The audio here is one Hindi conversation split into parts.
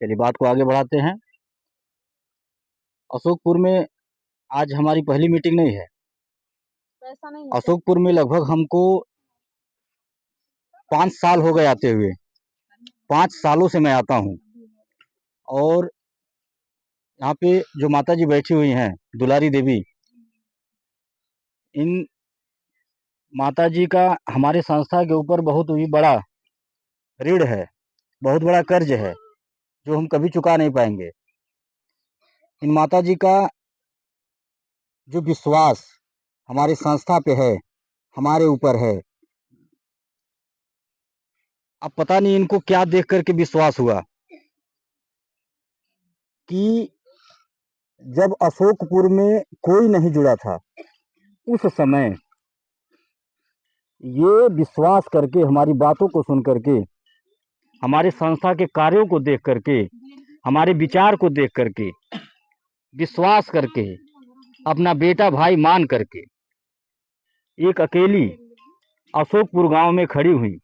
चलिए बात को आगे बढ़ाते हैं। अशोकपुर में आज हमारी पहली मीटिंग नहीं है। ऐसा नहीं है। अशोकपुर में लगभग हमको 5 साल हो गए आते हुए। 5 सालों से मैं आता हूँ और यहाँ पे जो माता जी बैठी हुई हैं, दुलारी देवी, इन माता जी का हमारे संस्था के ऊपर बहुत ही बड़ा ऋण है, बहुत बड़ा कर्ज है, जो हम कभी चुका नहीं पाएंगे। इन माता जी का जो विश्वास हमारी संस्था पे है, हमारे ऊपर है, अब पता नहीं इनको क्या देख करके विश्वास हुआ कि जब अशोकपुर में कोई नहीं जुड़ा था, उस समय ये विश्वास करके, हमारी बातों को सुन करके, हमारे संस्था के कार्यों को देख करके, हमारे विचार को देख करके, विश्वास करके, अपना बेटा भाई मान करके एक अकेली अशोकपुर गांव में खड़ी हुई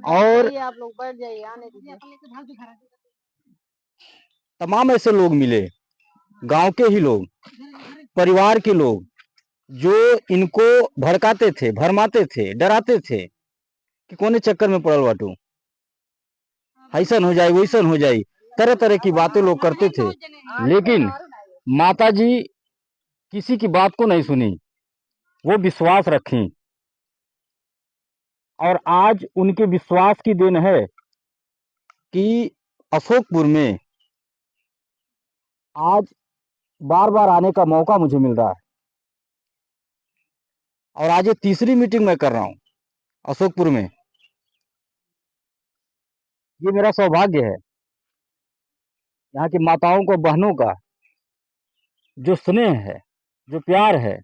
और आप लोग बैठ जाइए, आने दीजिए। तमाम ऐसे लोग मिले, गांव के ही लोग, परिवार के लोग, जो इनको भड़काते थे, भरमाते थे, डराते थे कि कोने चक्कर में पड़ल बाटू, ऐसन हो जाए, वैसन हो जाए, तरह तरह की बातें लोग करते थे। लेकिन माता जी किसी की बात को नहीं सुनी, वो विश्वास रखी और आज उनके विश्वास की देन है कि अशोकपुर में आज बार बार आने का मौका मुझे मिल रहा है और आज ये तीसरी मीटिंग मैं कर रहा हूं अशोकपुर में। ये मेरा सौभाग्य है, यहाँ की माताओं को, बहनों का जो स्नेह है, जो प्यार है,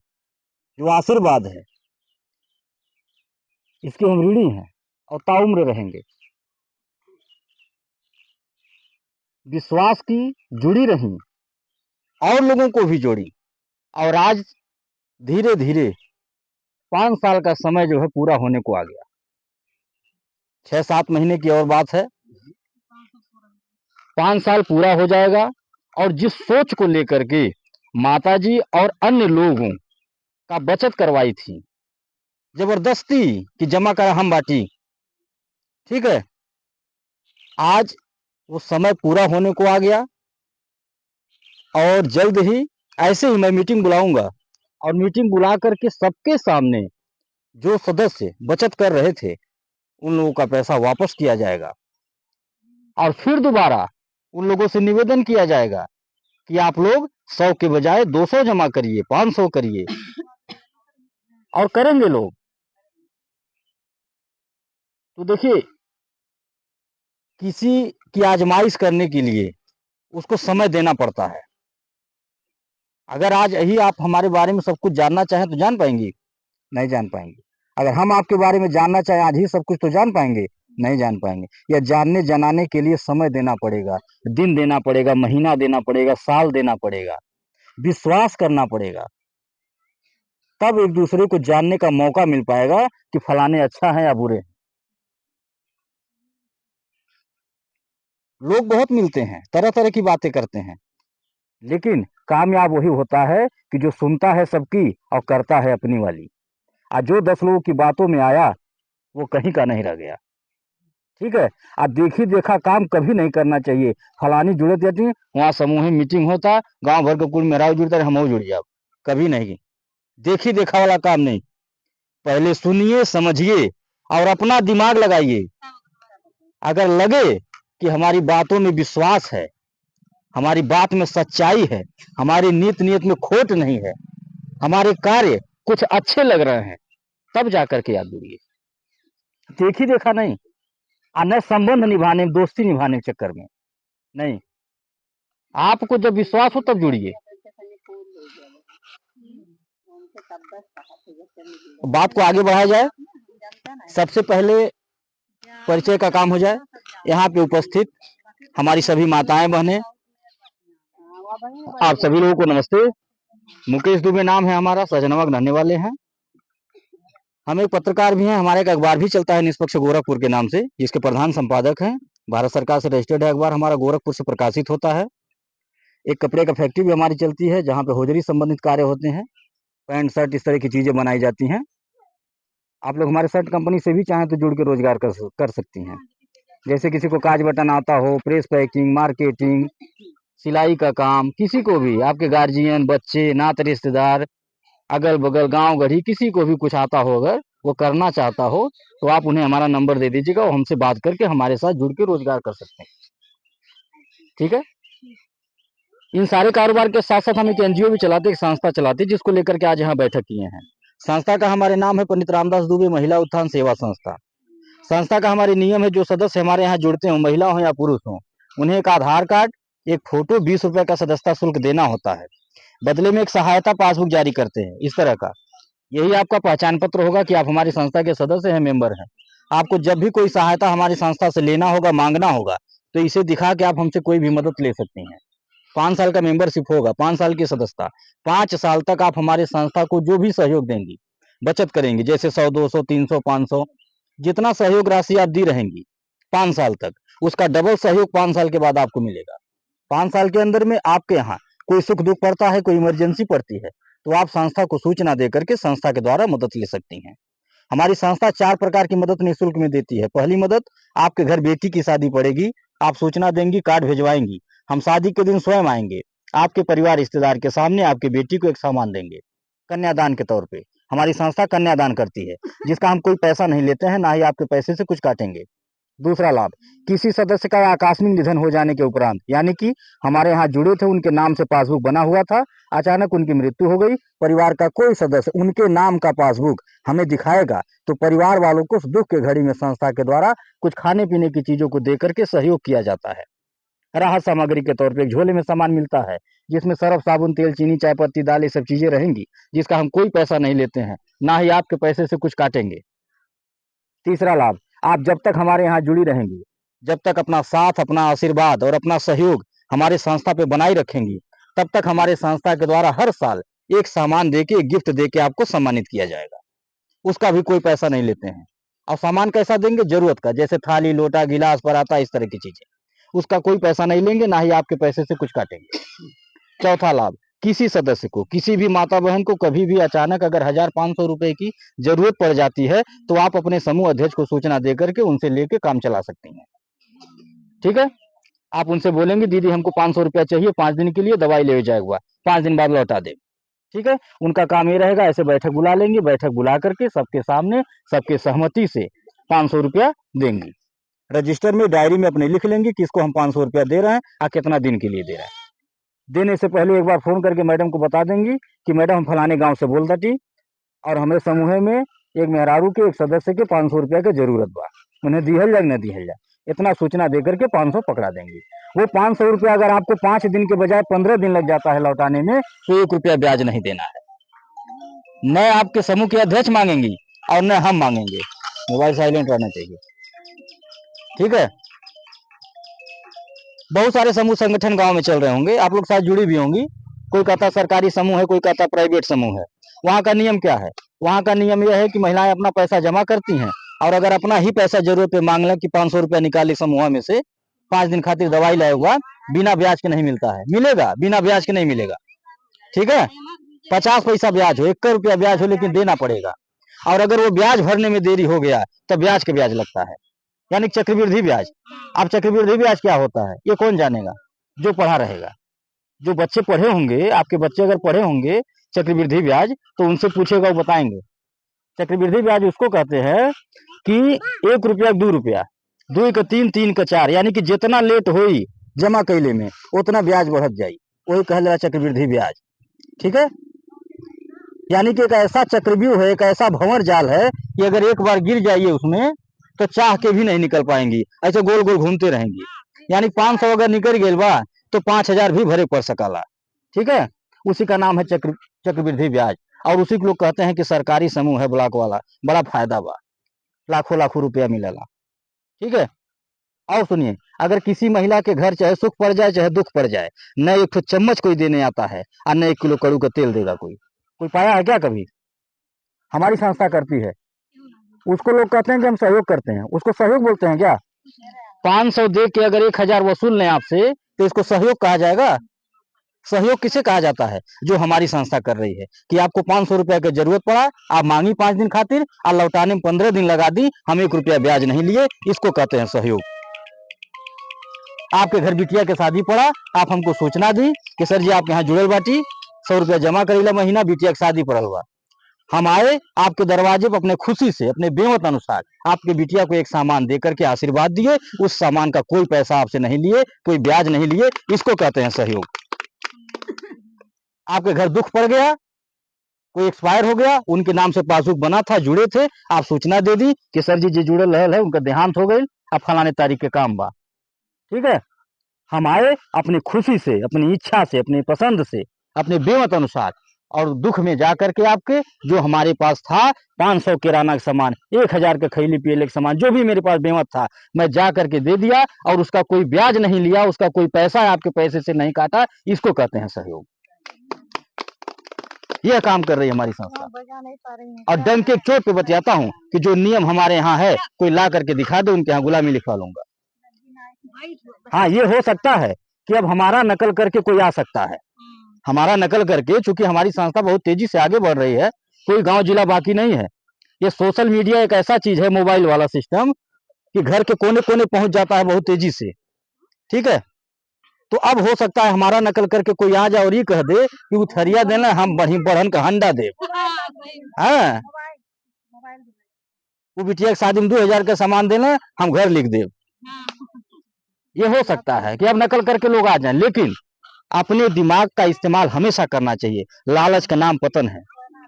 जो आशीर्वाद है, इसके हम ऋणी हैं और ताउम्र रहेंगे। विश्वास की जुड़ी रही और लोगों को भी जोड़ी और आज धीरे धीरे 5 साल का समय जो है पूरा होने को आ गया। 6-7 महीने की और बात है, 5 साल पूरा हो जाएगा। और जिस सोच को लेकर के माताजी और अन्य लोगों का बचत करवाई थी, जबरदस्ती कि जमा कर हम बाटी, ठीक है, आज वो समय पूरा होने को आ गया और जल्द ही ऐसे ही मैं मीटिंग बुलाऊंगा और मीटिंग बुला करके सबके सामने जो सदस्य बचत कर रहे थे उन लोगों का पैसा वापस किया जाएगा और फिर दोबारा उन लोगों से निवेदन किया जाएगा कि आप लोग 100 के बजाय 200 जमा करिए, 500 करिए, और करेंगे लोग। तो देखिए, किसी की आजमाइश करने के लिए उसको समय देना पड़ता है। अगर आज यही आप हमारे बारे में सब कुछ जानना चाहें तो जान पाएंगे? नहीं जान पाएंगे। अगर हम आपके बारे में जानना चाहें आज ही सब कुछ तो जान पाएंगे? नहीं जान पाएंगे। या जानने जनाने के लिए समय देना पड़ेगा, दिन देना पड़ेगा, महीना देना पड़ेगा, साल देना पड़ेगा, विश्वास करना पड़ेगा, तब एक दूसरे को जानने का मौका मिल पाएगा कि फलाने अच्छा है या बुरे। लोग बहुत मिलते हैं, तरह तरह की बातें करते हैं, लेकिन कामयाब वही होता है कि जो सुनता है सबकी और करता है अपनी वाली। आज जो 10 लोगों की बातों में आया वो कहीं का नहीं रह गया, ठीक है। आज देखी देखा काम कभी नहीं करना चाहिए। फलानी जुड़े जाती, वहाँ समूह में मीटिंग होता, गांव भर के कुल मेरा जुड़ता है, हम जुड़ जाओ, कभी नहीं। देखी देखा वाला काम नहीं। पहले सुनिए, समझिए और अपना दिमाग लगाइए। अगर लगे कि हमारी बातों में विश्वास है, हमारी बात में सच्चाई है, हमारी नीत नियत में खोट नहीं है, हमारे कार्य कुछ अच्छे लग रहे हैं, तब जाकर के याद जुड़िए। देखी देखा नहीं, न संबंध निभाने, दोस्ती निभाने के चक्कर में नहीं। आपको जब विश्वास हो तब जुड़िए। बात को आगे बढ़ाया जाए, सबसे पहले परिचय का काम हो जाए। यहाँ पे उपस्थित हमारी सभी माताएं बहनें, आप सभी लोगों को नमस्ते। मुकेश दुबे नाम है हमारा, सजनवा रहने वाले हैं। हम एक पत्रकार भी हैं, हमारे एक अखबार भी चलता है निष्पक्ष गोरखपुर के नाम से, जिसके प्रधान संपादक हैं। भारत सरकार से रजिस्टर्ड है अखबार, हमारा गोरखपुर से प्रकाशित होता है। एक कपड़े का फैक्ट्री भी हमारी चलती है, जहाँ पे होजरी संबंधित कार्य होते हैं, पैंट शर्ट इस तरह की चीज़ें बनाई जाती हैं। आप लोग हमारे शर्ट कंपनी से भी चाहें तो जुड़ के रोजगार कर सकती हैं। जैसे किसी को काज बटन आता हो, प्रेस पैकिंग, मार्केटिंग, सिलाई का काम, किसी को भी, आपके गार्जियन, बच्चे, नात रिश्तेदार, अगल बगल, गांव गढ़ी, किसी को भी कुछ आता हो, अगर वो करना चाहता हो तो आप उन्हें हमारा नंबर दे दीजिएगा, वो हमसे बात करके हमारे साथ जुड़ के रोजगार कर सकते हैं। ठीक है। इन सारे कारोबार के साथ साथ हम एक एनजीओ भी चलाते हैं, एक संस्था चलाते हैं, जिसको लेकर के आज यहाँ बैठक किए हैं। संस्था का हमारे नाम है पंडित रामदास दुबे महिला उत्थान सेवा संस्था। संस्था का हमारे नियम है, जो सदस्य हमारे यहाँ जुड़ते हो, महिला हो या पुरुष हो, उन्हें एक आधार कार्ड, एक फोटो, 20 रुपए का सदस्यता शुल्क देना होता है। बदले में एक सहायता पासबुक जारी करते हैं इस तरह का। यही आपका पहचान पत्र होगा कि आप हमारी संस्था के सदस्य हैं, मेंबर हैं। आपको जब भी कोई सहायता हमारी संस्था से लेना होगा, मांगना होगा, तो इसे दिखा के आप हमसे कोई भी मदद ले सकती हैं। 5 साल का मेंबरशिप होगा, 5 साल की सदस्यता। 5 साल तक आप हमारी संस्था को जो भी सहयोग देंगी, बचत करेंगी, जैसे 100, 200, 300, 500, जितना सहयोग राशि आप दी रहेंगी 5 साल तक, उसका डबल सहयोग 5 साल के बाद आपको मिलेगा। 5 साल के अंदर में आपके यहाँ कोई सुख दुख पड़ता है, कोई इमरजेंसी पड़ती है, तो आप संस्था को सूचना दे करके संस्था के द्वारा मदद ले सकती हैं। हमारी संस्था 4 प्रकार की मदद निःशुल्क में देती है। पहली मदद, आपके घर बेटी की शादी पड़ेगी, आप सूचना देंगी, कार्ड भिजवाएंगी, हम शादी के दिन स्वयं आएंगे, आपके परिवार रिश्तेदार के सामने आपकी बेटी को एक सामान देंगे कन्यादान के तौर पे। हमारी संस्था कन्यादान करती है, जिसका हम कोई पैसा नहीं लेते हैं, ना ही आपके पैसे से कुछ काटेंगे। दूसरा लाभ, किसी सदस्य का आकस्मिक निधन हो जाने के उपरांत, यानी कि हमारे यहाँ जुड़े थे, उनके नाम से पासबुक बना हुआ था, अचानक उनकी मृत्यु हो गई, परिवार का कोई सदस्य उनके नाम का पासबुक हमें दिखाएगा, तो परिवार वालों को दुख के घड़ी में संस्था के द्वारा कुछ खाने पीने की चीजों को देकर के सहयोग किया जाता है। राहत सामग्री के तौर पे एक झोले में सामान मिलता है, जिसमें सर्फ, साबुन, तेल, चीनी, चाय पत्ती, दाल, ये सब चीजें रहेंगी, जिसका हम कोई पैसा नहीं लेते हैं, ना ही आपके पैसे से कुछ काटेंगे। तीसरा लाभ, आप जब तक हमारे यहाँ जुड़ी रहेंगी, जब तक अपना साथ, अपना आशीर्वाद और अपना सहयोग हमारे संस्था पे बनाए रखेंगी, तब तक हमारे संस्था के द्वारा हर साल एक सामान देके, एक गिफ्ट देके आपको सम्मानित किया जाएगा। उसका भी कोई पैसा नहीं लेते हैं। और सामान कैसा देंगे? जरूरत का, जैसे थाली, लोटा, गिलास, पराता, इस तरह की चीजें। उसका कोई पैसा नहीं लेंगे, ना ही आपके पैसे से कुछ काटेंगे। चौथा लाभ, किसी सदस्य को, किसी भी माता बहन को कभी भी अचानक अगर 1500 रुपए की जरूरत पड़ जाती है, तो आप अपने समूह अध्यक्ष को सूचना दे करके उनसे लेके काम चला सकती हैं। ठीक है। आप उनसे बोलेंगे, दीदी हमको 500 रुपया चाहिए 5 दिन के लिए, दवाई ले जाएगा, 5 दिन बाद लौटा दे। ठीक है। उनका काम ये रहेगा, ऐसे बैठक बुला लेंगे, बैठक बुला करके सबके सामने, सबके सहमति से 500 रुपया देंगी। रजिस्टर में, डायरी में अपने लिख लेंगे कि इसको हम 500 रुपया दे रहे हैं, और कितना दिन के लिए दे रहे हैं। देने से पहले एक बार फोन करके मैडम को बता देंगी कि मैडम हम फलाने गांव से बोलता थी, और हमें समूह में एक मेहरारू के, एक सदस्य के 500 रुपया की जरूरत बा, उन्हें दिहल जाए न दिहल जाए, इतना सूचना दे करके 500 पकड़ा देंगे। वो 500 रुपया अगर आपको 5 दिन के बजाय 15 दिन लग जाता है लौटाने में, तो 1 रुपया ब्याज नहीं देना है। न आपके समूह के अध्यक्ष मांगेंगी और न हम मांगेंगे। मोबाइल साइलेंट रहना चाहिए। ठीक है। बहुत सारे समूह संगठन गांव में चल रहे होंगे, आप लोग साथ जुड़ी भी होंगी। कोई कहता सरकारी समूह है, कोई कहता प्राइवेट समूह है। वहाँ का नियम क्या है? वहाँ का नियम यह है कि महिलाएं अपना पैसा जमा करती हैं, और अगर अपना ही पैसा जरूरत पे मांग लें कि 500 रुपया निकाली समूह में से, 5 दिन खातिर दवाई लाए हुआ, बिना ब्याज के नहीं मिलता है। मिलेगा, बिना ब्याज के नहीं मिलेगा। ठीक है। 50 पैसा ब्याज हो, 1 रुपया ब्याज हो, लेकिन देना पड़ेगा। और अगर वो ब्याज भरने में देरी हो गया, तो ब्याज के ब्याज लगता है, यानी चक्रवृद्धि ब्याज। अब चक्रवृद्धि ब्याज क्या होता है, ये कौन जानेगा? जो पढ़ा रहेगा। जो बच्चे पढ़े होंगे, आपके बच्चे अगर पढ़े होंगे चक्रवृद्धि ब्याज, तो उनसे पूछेगा, वो बताएंगे। चक्रवृद्धि ब्याज उसको कहते हैं कि 1 रुपया 2 रुपया, 2 का 3, 3 का 4, यानी कि जितना लेट होई जमा कैले में, उतना ब्याज बढ़त जाई, वही कहल जाला चक्रवृद्धि ब्याज। ठीक है। यानी कि एक ऐसा चक्रव्यूह है, एक ऐसा भंवर जाल है कि अगर एक बार गिर जाइए उसमें, तो चाह के भी नहीं निकल पाएंगी, ऐसे गोल गोल घूमते रहेंगी। यानी 500 अगर निकल गए बा, तो 5000 भी भरे पड़ सकाला। ठीक है। उसी का नाम है चक्रवृद्धि ब्याज। और उसी को लोग कहते हैं कि सरकारी समूह है ब्लॉक वाला, बड़ा फायदा बा, लाखों लाखों रुपया मिलेला। ठीक है। और सुनिए, अगर किसी महिला के घर चाहे सुख पड़ जाए चाहे दुख पड़ जाए, न एक तो चम्मच कोई देने आता है, और न 1 किलो कड़ू का तेल देगा कोई पाया है क्या कभी? हमारी संस्था करती है। उसको लोग कहते हैं कि हम सहयोग करते हैं, उसको सहयोग बोलते हैं क्या? 500 दे के अगर 1000 वसूल लें आपसे तो इसको सहयोग कहा जाएगा? सहयोग किसे कहा जाता है? जो हमारी संस्था कर रही है कि आपको 500 रुपए की जरूरत पड़ा, आप मांगी 5 दिन खातिर और लौटाने में 15 दिन लगा दी, हम 1 रुपया ब्याज नहीं लिए, इसको कहते हैं सहयोग। आपके घर बिटिया के शादी पड़ा, आप हमको सूचना दी कि सर जी आप यहाँ जुड़ल बाटी, 100 रुपया जमा करेला महीना, बिटिया की शादी पड़ल बा। हम आए आपके दरवाजे पर अपने खुशी से, अपने बेमत अनुसार आपके बिटिया को एक सामान देकर के आशीर्वाद दिए, उस सामान का कोई पैसा आपसे नहीं लिए, कोई ब्याज नहीं लिए, इसको कहते हैं सहयोग। आपके घर दुख पड़ गया, कोई एक्सपायर हो गया, उनके नाम से पासबुक बना था, जुड़े थे, आप सूचना दे दी कि सर जी जुड़ल रहल है, उनका देहांत हो गई, अब फलाने तारीख के काम बा। ठीक है, हम आए अपनी खुशी से, अपनी इच्छा से, अपनी पसंद से, अपने बेमत अनुसार, और दुख में जाकर के आपके जो हमारे पास था 500 किराना का सामान, 1000 के खैली पियले का सामान, जो भी मेरे पास बेमत था, मैं जा करके दे दिया और उसका कोई ब्याज नहीं लिया, उसका कोई पैसा आपके पैसे से नहीं काटा, इसको कहते हैं सहयोग। यह काम कर रही है हमारी संस्था। बजा नहीं पा रही हैं। और डंके चोट पे बतलाता हूँ कि जो नियम हमारे यहाँ है, कोई ला करके दिखा दे, उनके यहाँ गुलामी लिखवा लूंगा। हाँ, ये हो सकता है कि अब हमारा नकल करके कोई आ सकता है, हमारा नकल करके, चूंकि हमारी संस्था बहुत तेजी से आगे बढ़ रही है, कोई गांव जिला बाकी नहीं है। ये सोशल मीडिया एक ऐसा चीज है, मोबाइल वाला सिस्टम, कि घर के कोने कोने पहुंच जाता है बहुत तेजी से। ठीक है, तो अब हो सकता है हमारा नकल करके कोई आ जाए और ये कह दे कि वो थरिया देना, हम बढ़न का हंडा दे। हाँ, वो बिटिया की शादी में 2000 का सामान देना, हम घर लिख दे। ये हो सकता है कि अब नकल करके लोग आ जाएं, लेकिन अपने दिमाग का इस्तेमाल हमेशा करना चाहिए। लालच का नाम पतन है।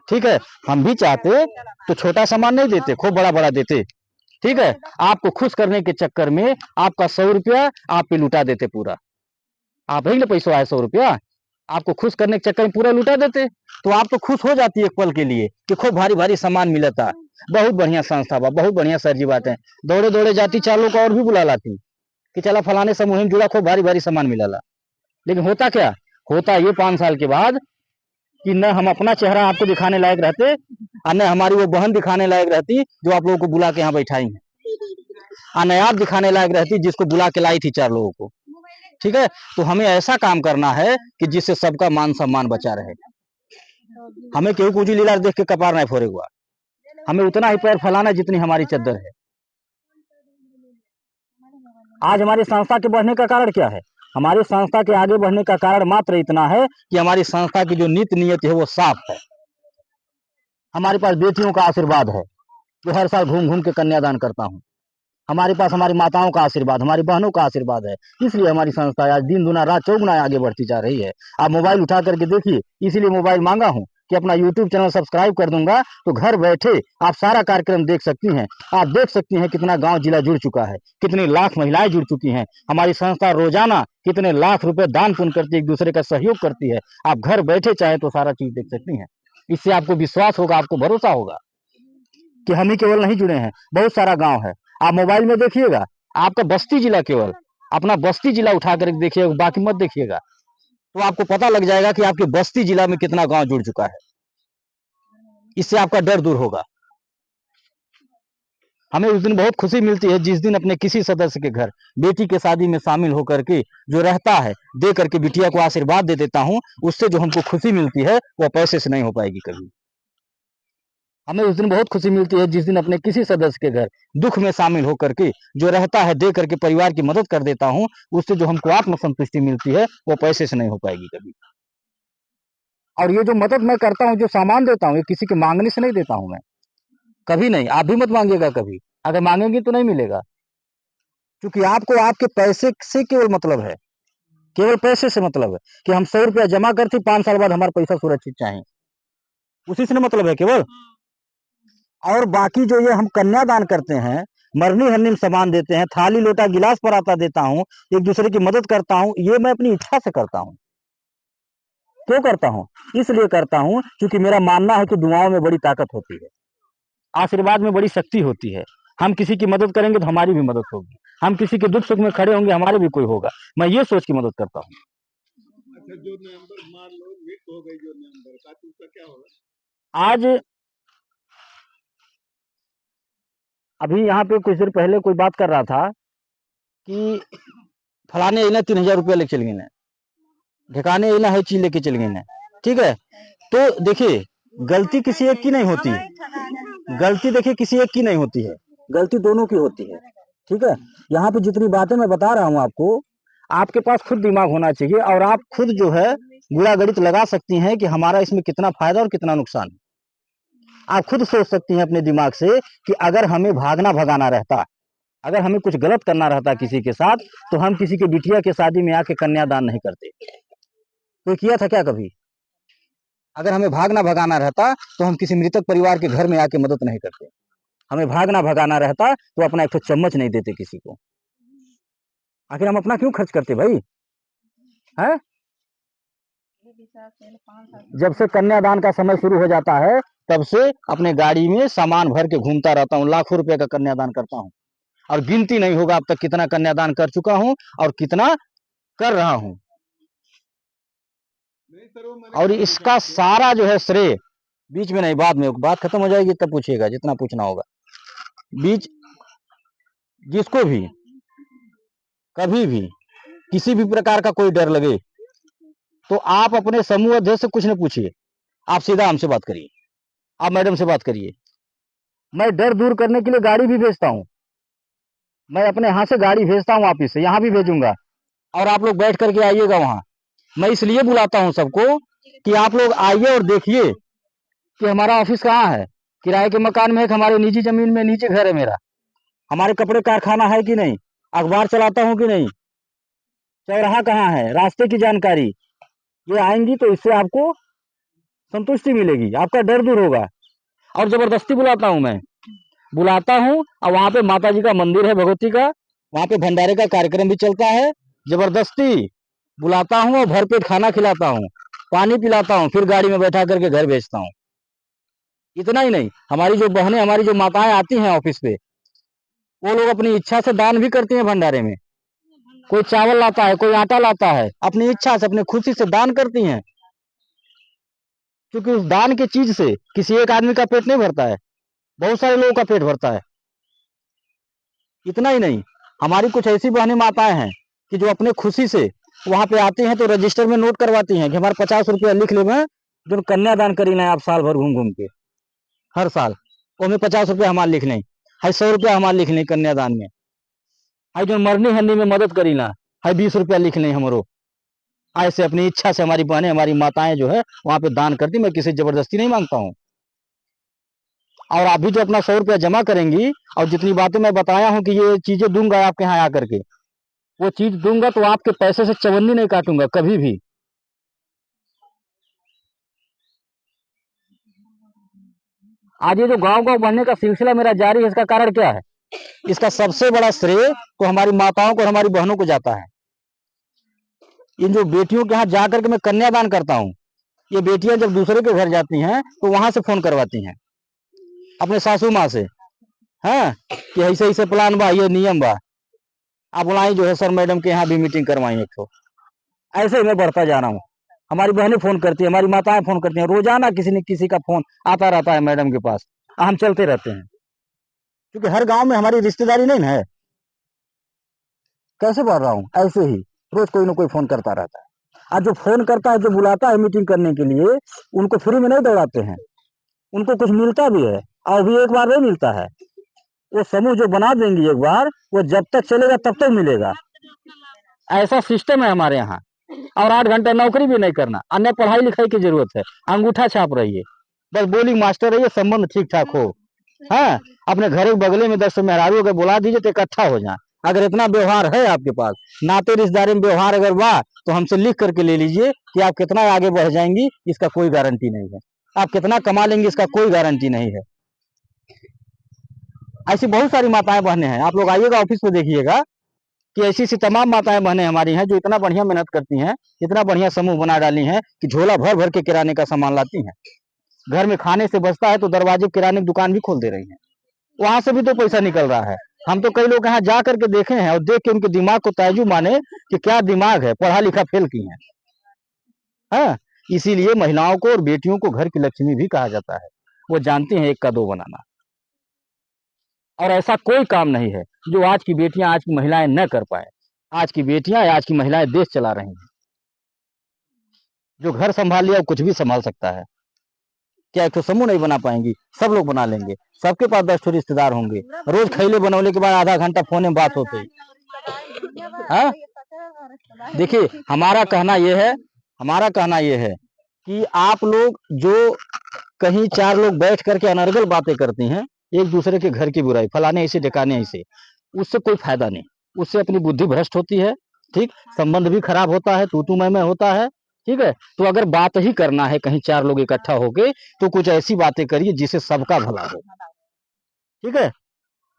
ठीक है, हम भी चाहते तो छोटा सामान नहीं देते, खूब बड़ा बड़ा देते। ठीक है, आपको खुश करने के चक्कर में आपका 100 रुपया आप पे लुटा देते पूरा। आप ही ले पैसा आए 100 रुपया, आपको खुश करने के चक्कर में पूरा लुटा देते, तो आप तो खुश हो जाती है एक पल के लिए कि खूब भारी भारी सामान मिलता। बहुत बढ़िया संस्था बा, बहुत बढ़िया सर जी बात है। दौड़े दौड़े जाती, 4 लोग और भी बुला लाती कि चला फलाने समूह में जुड़ा, खूब भारी भारी सामान मिला। लेकिन होता क्या, होता ये 5 साल के बाद कि न हम अपना चेहरा आपको दिखाने लायक रहते, और न हमारी वो बहन दिखाने लायक रहती जो आप लोगों को बुला के यहाँ बैठाई है, और न आप दिखाने लायक रहती जिसको बुला के लाई थी 4 लोगों को। ठीक है, तो हमें ऐसा काम करना है कि जिससे सबका मान सम्मान बचा रहे। हमें केहू कुछ लीला देख के कपार नहीं फोड़े हुआ, हमें उतना ही पैर फैलाना जितनी हमारी चद्दर है। आज हमारी संस्था के बढ़ने का कारण क्या है? हमारी संस्था के आगे बढ़ने का कारण मात्र इतना है कि हमारी संस्था की जो नीति नियत है वो साफ है। हमारे पास बेटियों का आशीर्वाद है, जो हर साल घूम घूम के कन्यादान करता हूँ। हमारे पास हमारी माताओं का आशीर्वाद, हमारी बहनों का आशीर्वाद है, इसलिए हमारी संस्था आज दिन दुना रात चौगुना आगे बढ़ती जा रही है। आप मोबाइल उठा करके देखिए, इसीलिए मोबाइल मांगा हूँ कि अपना यूट्यूब चैनल सब्सक्राइब कर दूंगा, तो घर बैठे आप सारा कार्यक्रम देख सकती हैं। आप देख सकती हैं कितना गांव जिला जुड़ चुका है, कितनी लाख महिलाएं जुड़ चुकी हैं। हमारी संस्था रोजाना कितने लाख रुपए दान पुण्य करती है, एक दूसरे का सहयोग करती है। आप घर बैठे चाहे तो सारा चीज देख सकती हैं। इससे आपको विश्वास होगा, आपको भरोसा होगा कि हम ही केवल नहीं जुड़े हैं, बहुत सारा गांव है। आप मोबाइल में देखिएगा, आपका बस्ती जिला, केवल अपना बस्ती जिला उठा कर देखिएगा, बाकी मत देखिएगा, तो आपको पता लग जाएगा कि आपके बस्ती जिला में कितना गांव जुड़ चुका है। इससे आपका डर दूर होगा। हमें उस दिन बहुत खुशी मिलती है जिस दिन अपने किसी सदस्य के घर बेटी के शादी में शामिल होकर के जो रहता है, दे करके बिटिया को आशीर्वाद दे देता हूं, उससे जो हमको खुशी मिलती है वो पैसे से नहीं हो पाएगी कभी। हमें उस दिन बहुत खुशी मिलती है जिस दिन अपने किसी सदस्य के घर दुख में शामिल होकर के जो रहता है, दे करके परिवार की मदद कर देता हूं, उससे जो हमको आत्म संतुष्टि मिलती है वो पैसे से नहीं हो पाएगी कभी। और ये जो मदद मैं करता हूँ, जो सामान देता हूँ, ये किसी के मांगने से नहीं देता हूँ मैं, कभी नहीं। आप भी मत मांगिएगा कभी, अगर मांगेंगे तो नहीं मिलेगा, क्योंकि आपको आपके पैसे से केवल मतलब है, केवल पैसे से मतलब है कि हम 100 रुपया जमा करते, 5 साल बाद हमारा पैसा सुरक्षित चाहिए, उसी से मतलब है केवल। और बाकी जो ये हम कन्यादान करते हैं, मरनी हरनी में सामान देते हैं, थाली लोटा गिलास पर आता देता हूँ, एक दूसरे की मदद करता हूँ, ये मैं अपनी इच्छा से करता हूँ। क्यों करता हूँ? इसलिए करता हूँ क्योंकि मेरा मानना है कि दुआओं में बड़ी ताकत होती है, आशीर्वाद में बड़ी शक्ति होती है। हम किसी की मदद करेंगे तो हमारी भी मदद होगी, हम किसी के दुख सुख में खड़े होंगे, हमारे भी कोई होगा। मैं ये सोच की मदद करता हूँ। अच्छा, जो नवंबर मान लो मिस हो गई, जो नवंबर का, तो उसका क्या होगा? आज अभी यहाँ पे कुछ देर पहले कोई बात कर रहा था कि फलाने अइला 3,000 रुपया लेके चल गए ना, ठिकाने अइला है चीज लेके चल गए ना, ठीक है। तो देखिए गलती किसी एक की नहीं होती, गलती देखिए किसी एक की नहीं होती है, गलती दोनों की होती है, ठीक है। यहाँ पे जितनी बातें मैं बता रहा हूँ आपको, आपके पास खुद दिमाग होना चाहिए और आप खुद जो है गुणा गणित लगा सकती हैं कि हमारा इसमें कितना फायदा और कितना नुकसान है। आप खुद सोच सकती हैं अपने दिमाग से कि अगर हमें भागना भगाना रहता, अगर हमें कुछ गलत करना रहता किसी के साथ, तो हम किसी के बिटिया के शादी में आके कन्यादान नहीं करते। कोई किया था क्या कभी? अगर हमें भागना भगाना रहता तो हम किसी मृतक परिवार के घर में आके मदद नहीं करते। हमें भागना भगाना रहता तो अपना एक तो चम्मच नहीं देते किसी को। आखिर हम अपना क्यों खर्च करते भाई? है जब से कन्यादान का समय शुरू हो जाता है तब से अपने गाड़ी में सामान भर के घूमता रहता हूँ, लाखों रुपए का कन्यादान करता हूँ और गिनती नहीं होगा अब तक कितना कन्यादान कर चुका हूँ और कितना कर रहा हूँ। नहीं सर, वो मैंने और कहा इसका सारा जो है श्रेय, बीच में नहीं, बाद में बात खत्म हो जाएगी तब पूछिएगा जितना पूछना होगा। बीच जिसको भी कभी भी किसी भी प्रकार का कोई डर लगे तो आप अपने समूह अध्यक्ष से कुछ न पूछिए, आप सीधा हमसे बात करिए, आप मैडम से बात करिए। मैं डर दूर करने के लिए गाड़ी भी भेजता हूँ, मैं अपने यहाँ से गाड़ी भेजता हूँ ऑफिस से, यहाँ भी भेजूंगा और आप लोग बैठ करके आइएगा वहाँ। मैं इसलिए बुलाता हूँ सबको कि आप लोग आइए और देखिए कि हमारा ऑफिस कहाँ है। किराए के मकान में है कि हमारे निजी जमीन में नीचे घर है मेरा, हमारे कपड़े कारखाना है कि नहीं, अखबार चलाता हूँ कि नहीं, चौराहा कहाँ है, रास्ते की जानकारी, ये आएंगी तो इससे आपको संतुष्टि मिलेगी, आपका डर दूर होगा। और जबरदस्ती बुलाता हूँ मैं, बुलाता हूँ और वहाँ पे माता जी का मंदिर है, भगवती का, वहाँ पे भंडारे का कार्यक्रम भी चलता है, जबरदस्ती बुलाता हूँ और भरपेट खाना खिलाता हूँ, पानी पिलाता हूँ, फिर गाड़ी में बैठा करके घर भेजता हूँ। इतना ही नहीं, हमारी जो बहनें, हमारी जो माताएं आती हैं ऑफिस पे, वो लोग अपनी इच्छा से दान भी करती हैं भंडारे में। कोई चावल लाता है, कोई आटा लाता है, अपनी इच्छा से अपनी खुशी से दान करती हैं, क्योंकि उस दान की चीज से किसी एक आदमी का पेट नहीं भरता है, बहुत सारे लोगों का पेट भरता है। इतना ही नहीं, हमारी कुछ ऐसी बहनें माताएं हैं कि जो अपने खुशी से वहां पे आती हैं तो रजिस्टर में नोट करवाती हैं कि हमारे 50 रुपया लिख ले, मैं जो कन्यादान करी ना आप साल भर घूम घूम के, हर साल वो हमें 50 रुपया हमारे लिख लें, है 100 रुपया हमारे लिख लें कन्यादान में, है जो मरनी हन्नी में मदद करी ना, है 20 रुपया लिख लें हमरो। ऐसे अपनी इच्छा से हमारी बहनें, हमारी माताएं जो है वहां पे दान करती, मैं किसी जबरदस्ती नहीं मांगता हूँ। और आप भी जो अपना 100 रुपया जमा करेंगी और जितनी बातें मैं बताया हूँ कि ये चीजें दूंगा आपके यहाँ आकर के, वो चीज दूंगा तो आपके पैसे से चवन्नी नहीं काटूंगा कभी भी। आज ये जो गांव गांव बढ़ने का सिलसिला मेरा जारी है, इसका कारण क्या है? इसका सबसे बड़ा श्रेय तो हमारी माताओं को और हमारी बहनों को जाता है। इन जो बेटियों के यहाँ जाकर के मैं कन्यादान करता हूँ, ये बेटियां जब दूसरे के घर जाती हैं तो वहां से फोन करवाती हैं अपने सासू माँ से, हाँ कि ऐसे ऐसे प्लान बा, ये नियम बा, आप बुलाई जो है सर मैडम के यहाँ भी मीटिंग करवाई एक तो। ऐसे ही मैं बढ़ता जा रहा हूँ, हमारी बहनें फोन करती है, हमारी माताएं फोन करती हैं, रोजाना किसी न किसी का फोन आता रहता है मैडम के पास, हम चलते रहते हैं, क्योंकि हर गांव में हमारी रिश्तेदारी नहीं है। कैसे बढ़ रहा हूँ? ऐसे ही रोज कोई ना कोई फोन करता रहता है, और जो फोन करता है, जो बुलाता है मीटिंग करने के लिए, उनको फ्री में नहीं दौड़ाते हैं, उनको कुछ मिलता भी है और भी एक बार नहीं मिलता है। वो समूह जो बना देंगी एक बार, वो जब तक चलेगा तब तक मिलेगा, ऐसा सिस्टम है हमारे यहाँ। और 8 घंटे नौकरी भी नहीं करना, अन्य पढ़ाई लिखाई की जरूरत है, अंगूठा छाप रहिए, बस बोलिंग मास्टर रहिए, संबंध ठीक ठाक हो, हाँ अपने घर के बगले में 10 मेहरारू अगर बुला दीजिए तो इकट्ठा हो जाए। अगर इतना व्यवहार है आपके पास, नाते रिश्तेदारी में व्यवहार अगर बा, तो हमसे लिख करके ले लीजिए कि आप कितना आगे बढ़ जाएंगी, इसका कोई गारंटी नहीं है, आप कितना कमा लेंगे इसका कोई गारंटी नहीं है। ऐसी बहुत सारी माताएं बहनें हैं, आप लोग आइएगा ऑफिस में देखिएगा कि ऐसी ऐसी तमाम माताएं बहनें हमारी हैं जो इतना बढ़िया मेहनत करती हैं, इतना बढ़िया समूह बना डाली हैं कि झोला भर भर के किराने का सामान लाती हैं, घर में खाने से बचता है तो दरवाजे किराने की दुकान भी खोल दे रही हैं, वहां से भी तो पैसा निकल रहा है। हम तो कई लोग यहाँ जा करके देखे हैं और देख के उनके दिमाग को ताजुब माने कि क्या दिमाग है, पढ़ा लिखा फेल की है, हाँ। इसीलिए महिलाओं को और बेटियों को घर की लक्ष्मी भी कहा जाता है, वो जानती हैं एक का दो बनाना। और ऐसा कोई काम नहीं है जो आज की बेटियां, आज की महिलाएं न कर पाए। आज की बेटियां, आज की महिलाएं देश चला रही हैं। जो घर संभाल लिया वो कुछ भी संभाल सकता है। क्या एक तो समूह नहीं बना पाएंगी? सब लोग बना लेंगे। सबके पास 10 रिश्तेदार होंगे। रोज खैले बनौले के बाद आधा घंटा फोन में बात होते। हाँ, देखिए हमारा कहना यह है कि आप लोग जो कहीं 4 लोग बैठ करके अनर्गल बातें करती हैं, एक दूसरे के घर की बुराई, फलाने ऐसे ढिकाने ऐसे, उससे कोई फायदा नहीं। उससे अपनी बुद्धि भ्रष्ट होती है, ठीक, संबंध भी खराब होता है, तू मैं होता है, ठीक है। तो अगर बात ही करना है कहीं 4 लोग इकट्ठा होके, तो कुछ ऐसी बातें करिए जिससे सबका भला हो, ठीक है।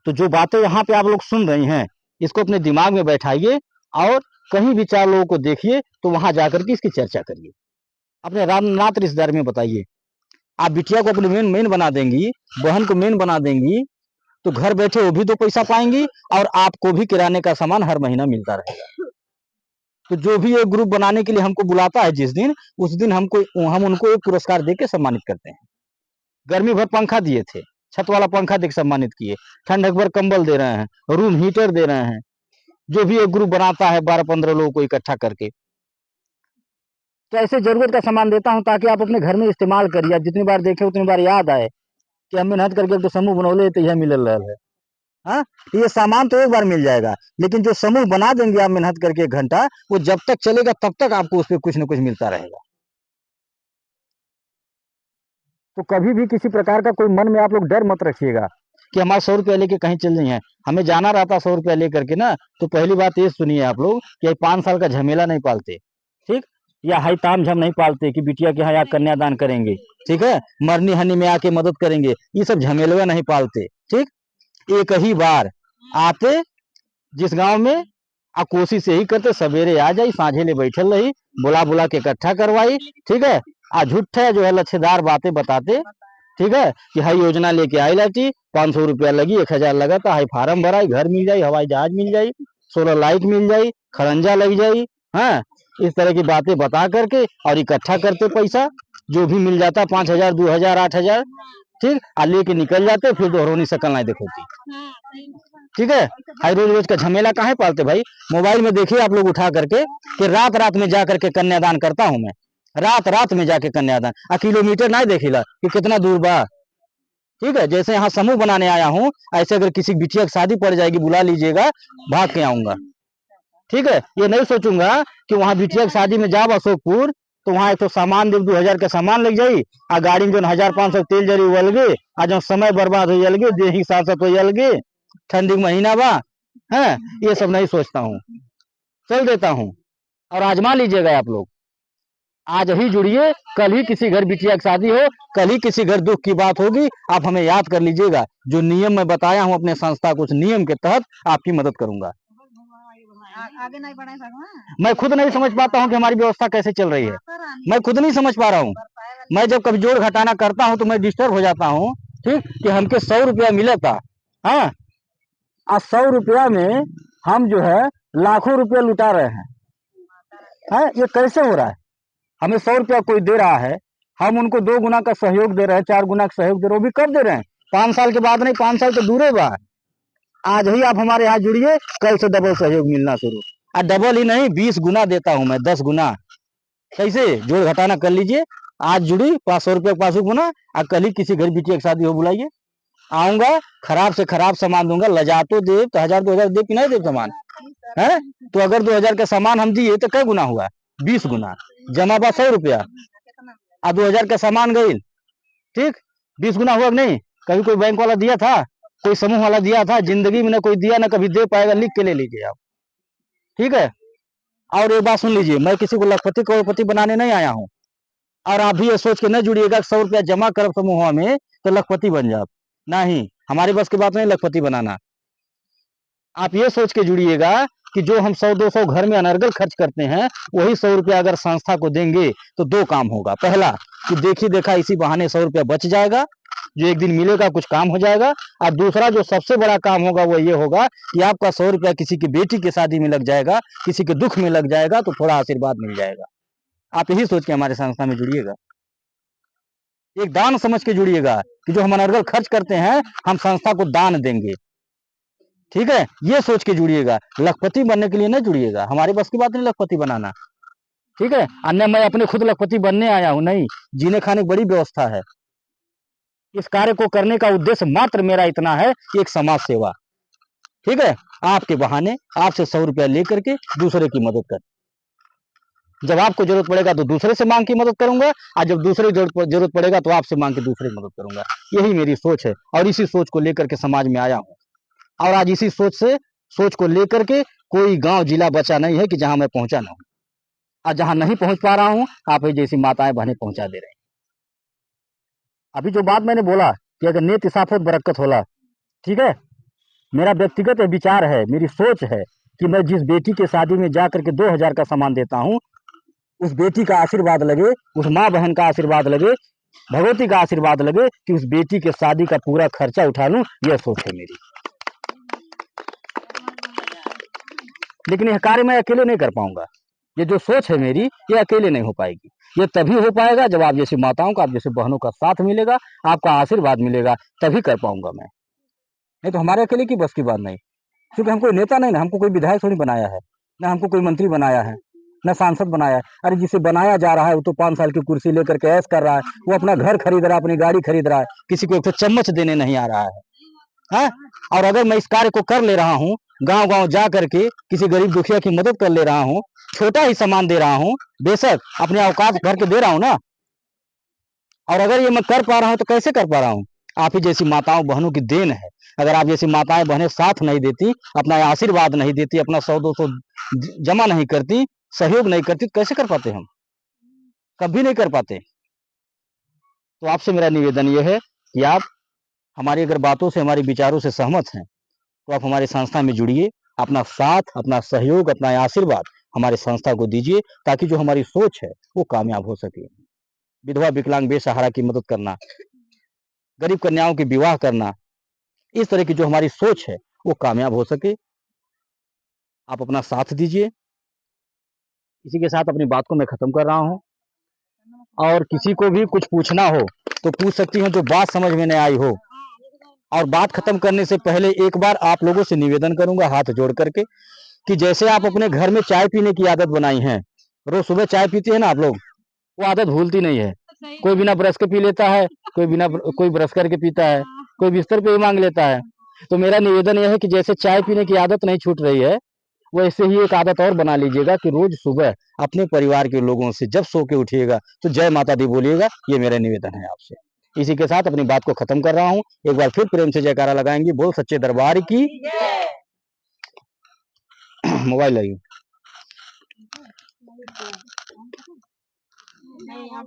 तो जो बातें यहाँ पे आप लोग सुन रही हैं, इसको अपने दिमाग में बैठाइए और कहीं भी 4 लोगों को देखिए तो वहां जाकर के इसकी चर्चा करिए। अपने रामनाथ रिश्तेदार में बताइए। आप बिटिया को अपने मेन बना देंगी, बहन को मेन बना देंगी, तो घर बैठे वो भी 2 पैसा पाएंगी और आपको भी किराने का सामान हर महीना मिलता रहेगा। तो जो भी एक ग्रुप बनाने के लिए हमको बुलाता है जिस दिन, उस दिन हम उनको एक पुरस्कार देके सम्मानित करते हैं। गर्मी भर पंखा दिए थे, छत वाला पंखा देके सम्मानित किए, ठंडक भर कंबल दे रहे हैं, रूम हीटर दे रहे हैं। जो भी एक ग्रुप बनाता है 12-15 लोगों को इकट्ठा करके, तो ऐसे जरूरत का सामान देता हूं ताकि आप अपने घर में इस्तेमाल करिए। जितनी बार देखे उतनी बार याद आए कि हम मेहनत करके तो समूह बनौले तो यह मिल रहा है। हाँ, ये सामान तो एक बार मिल जाएगा, लेकिन जो समूह बना देंगे आप मेहनत करके 1 घंटा, वो जब तक चलेगा तब तक आपको उस पर कुछ न कुछ मिलता रहेगा। तो कभी भी किसी प्रकार का कोई मन में आप लोग डर मत रखिएगा कि हमारा 100 रुपया लेके कहीं चल रही हैं। हमें जाना रहता 100 रुपया लेकर के ना, तो पहली बात ये सुनिए आप लोग कि 5 साल का झमेला नहीं पालते, ठीक, या हाई ताम झाम नहीं पालते कि बिटिया के यहाँ कन्यादान करेंगे, ठीक है, मरनी हनी में आके मदद करेंगे, ये सब झमेलवा नहीं पालते, ठीक। एक ही बार आते जिस गांव में, आ कोशिश यही करते सवेरे आ जाई, साझे ले बैठल रही, बुला के इकट्ठा करवाई, ठीक है। आ झूठे जो है लच्छेदार बातें बताते, ठीक है, कि हाई योजना लेके आई लाठी, 500 रुपया लगी, 1000 लगा था, हाई फार्म भराई, घर मिल जाई, हवाई जहाज मिल जाई, सोलर लाइट मिल जाई, खरंजा लग जाई। हाँ, इस तरह की बातें बता करके और इकट्ठा करते पैसा, जो भी मिल जाता 5000, 2000, 8000, ठीक, आ लेके निकल जाते, फिर दोहरोनी शकल नहीं देखोती, ठीक है। हाई रोज रोज का झमेला काहे पालते भाई? मोबाइल में देखिए आप लोग उठा करके कि रात रात में जा करके कन्यादान करता हूं मैं, रात रात में जाके कन्यादान, आ किलोमीटर नहीं देखिला कि कितना दूर बा, ठीक है। जैसे यहाँ समूह बनाने आया हूँ, ऐसे अगर किसी बिटिया की शादी पड़ जाएगी, बुला लीजिएगा, भाग के आऊंगा, ठीक है। ये नहीं सोचूंगा कि वहां बिटिया की शादी में जाब अशोकपुर, तो वहां एक तो सामान 2,000 का सामान लग जाई, आ गाड़ी में जो 1500 तेल जरी उलगे, आ जो समय बर्बाद हो जाएगी, देही साथ साथ हो जाएगी, ठंडी महीना बा है, ये सब नहीं सोचता हूँ, चल देता हूँ। और आजमा लीजिएगा आप लोग, आज ही जुड़िए, कल ही किसी घर बिटिया की शादी हो, कल ही किसी घर दुख की बात होगी, आप हमें याद कर लीजिएगा। जो नियम मैं बताया हूँ अपने संस्था को, उस नियम के तहत आपकी मदद करूंगा। आगे नहीं बढ़े भगवान। मैं खुद नहीं समझ पाता हूँ कि हमारी व्यवस्था कैसे चल रही है, मैं खुद नहीं समझ पा रहा हूँ। मैं जब कभी जोड़ घटाना करता हूँ तो मैं डिस्टर्ब हो जाता हूँ, ठीक, कि हमके 100 रुपया मिला था, हाँ, आज 100 रुपया में हम जो है लाखों रुपया लुटा रहे हैं। हाँ, ये कैसे हो रहा है? हमें 100 रुपया कोई दे रहा है, हम उनको 2 गुना का सहयोग दे रहे हैं, 4 गुना का सहयोग दे रहे हैं, वो भी कब दे रहे हैं? 5 साल के बाद नहीं, 5 साल तो दूर है बा। आज ही आप हमारे यहाँ जुड़िए, कल से डबल सहयोग मिलना शुरू। डबल ही नहीं, 20 गुना देता हूं मैं, 10 गुना। कैसे? जोड़ घटाना कर लीजिए। आज जुड़ी 500 रुपये पासबुक बना, और कल ही किसी घर बिटिया की शादी हो, बुलाइए, आऊंगा, खराब से खराब सामान दूंगा। लजा तो दे तो 1000-2000 दे कि नहीं दे सामान है? तो अगर 2000 का सामान हम दिए तो क्या गुना हुआ? 20 गुना। जमा बा 100 रुपया, आ 2000 का सामान गई, ठीक, 20 गुना हुआ नहीं? कभी कोई बैंक वाला दिया था, कोई समूह वाला दिया था? जिंदगी में ना कोई दिया, ना कभी दे पाएगा। लिख के ले लीजिए आप, ठीक है। और एक बात सुन लीजिए, मैं किसी को लखपति करोड़पति बनाने नहीं आया हूँ, और आप भी ये सोच के न जुड़िएगा 100 रुपया जमा कर समूह में तो लखपति बन जाओ, नहीं, हमारे बस की बात नहीं लखपति बनाना। आप ये सोच के जुड़िएगा कि जो हम 100-200 घर में अनर्गल खर्च करते हैं, वही 100 रुपया अगर संस्था को देंगे तो 2 काम होगा। पहला कि देखी देखा इसी बहाने 100 रुपया बच जाएगा, जो एक दिन मिलेगा, कुछ काम हो जाएगा। और दूसरा जो सबसे बड़ा काम होगा वो ये होगा कि आपका 100 रुपया किसी की बेटी की शादी में लग जाएगा, किसी के दुख में लग जाएगा, तो थोड़ा आशीर्वाद मिल जाएगा। आप यही सोच के हमारे संस्था में जुड़िएगा, एक दान समझ के जुड़िएगा कि जो हम अनर्गल खर्च करते हैं, हम संस्था को दान देंगे। ठीक है, ये सोच के जुड़िएगा। लखपति बनने के लिए नहीं जुड़िएगा, हमारी बस की बात नहीं लखपति बनाना। ठीक है, अन्य मैं अपने खुद लखपति बनने आया हूं, नहीं, जीने खाने की बड़ी व्यवस्था है। इस कार्य को करने का उद्देश्य मात्र मेरा इतना है कि एक समाज सेवा। ठीक है, आपके बहाने आपसे 100 रुपया लेकर के दूसरे की मदद कर, जब आपको जरूरत पड़ेगा तो दूसरे से मांग की मदद करूंगा, और जब दूसरे जरूरत पड़ेगा तो आपसे मांग के दूसरे की मदद करूंगा। यही मेरी सोच है, और इसी सोच को लेकर के समाज में आया हूं। और आज इसी सोच को लेकर के कोई गांव जिला बचा नहीं है कि जहां मैं पहुंचा ना हूं, और जहां नहीं पहुंच पा रहा हूं, आप ही जैसी माताएं बहनें पहुंचा दे रहे हैं। अभी जो बात मैंने बोला कि अगर नेत साफ हो बरकत होला, ठीक है, मेरा व्यक्तिगत विचार है, मेरी सोच है कि मैं जिस बेटी के शादी में जा करके 2000 का सामान देता हूं, उस बेटी का आशीर्वाद लगे, उस माँ बहन का आशीर्वाद लगे, भगवती का आशीर्वाद लगे कि उस बेटी के शादी का पूरा खर्चा उठा लूं, यह सोच है मेरी। लेकिन यह कार्य मैं अकेले नहीं कर पाऊंगा। ये जो सोच है मेरी, ये अकेले नहीं हो पाएगी। ये तभी हो पाएगा जब आप जैसी माताओं का, आप जैसे बहनों का साथ मिलेगा, आपका आशीर्वाद मिलेगा, तभी कर पाऊंगा मैं। नहीं तो हमारे अकेले की बस की बात नहीं, क्योंकि हम कोई नेता नहीं ना, हमको कोई विधायक थोड़ी बनाया है, ना हमको कोई मंत्री बनाया है, ना सांसद बनाया है। अरे जिसे बनाया जा रहा है वो तो 5 साल की कुर्सी लेकर के ऐश कर रहा है, वो अपना घर खरीद रहा है, अपनी गाड़ी खरीद रहा है, किसी को एक तो चम्मच देने नहीं आ रहा है, हाँ? और अगर मैं इस कार्य को कर ले रहा हूँ, गांव गांव जा करके किसी गरीब दुखिया की मदद कर ले रहा हूँ, छोटा ही सामान दे रहा हूँ, बेशक अपने औकात भर के दे रहा हूँ ना, और अगर ये मैं कर पा रहा हूँ तो कैसे कर पा रहा हूँ? आप ही जैसी माताओं बहनों की देन है। अगर आप जैसी माताएं बहनें साथ नहीं देती, अपना आशीर्वाद नहीं देती, अपना 100-200 जमा नहीं करती, सहयोग नहीं करती, तो कैसे कर पाते हम? कभी नहीं कर पाते। तो आपसे मेरा निवेदन ये है कि आप हमारी अगर बातों से, हमारे विचारों से सहमत हैं, तो आप हमारी संस्था में जुड़िए, अपना साथ, अपना सहयोग, अपना आशीर्वाद हमारी संस्था को दीजिए, ताकि जो हमारी सोच है वो कामयाब हो सके। विधवा विकलांग बेसहारा की मदद करना, गरीब कन्याओं के विवाह करना, इस तरह की जो हमारी सोच है वो कामयाब हो सके। आप अपना साथ दीजिए। इसी के साथ अपनी बात को मैं खत्म कर रहा हूँ, और किसी को भी कुछ पूछना हो तो पूछ सकती हैं, जो बात समझ में नहीं आई हो। और बात खत्म करने से पहले एक बार आप लोगों से निवेदन करूंगा हाथ जोड़ करके, कि जैसे आप अपने घर में चाय पीने की आदत बनाई है, रोज सुबह चाय पीते हैं ना आप लोग, वो आदत भूलती नहीं है। कोई बिना ब्रश के पी लेता है, कोई ब्रश करके पीता है, कोई बिस्तर पे ही मांग लेता है। तो मेरा निवेदन यह है कि जैसे चाय पीने की आदत नहीं छूट रही है, वैसे ही एक आदत और बना लीजिएगा कि रोज सुबह अपने परिवार के लोगों से जब सो के उठिएगा तो जय माता दी बोलिएगा। ये मेरा निवेदन है आपसे। इसी के साथ अपनी बात को खत्म कर रहा हूँ। एक बार फिर प्रेम से जयकारा लगाएंगे, बोल सच्चे दरबार की। मोबाइल लाइए।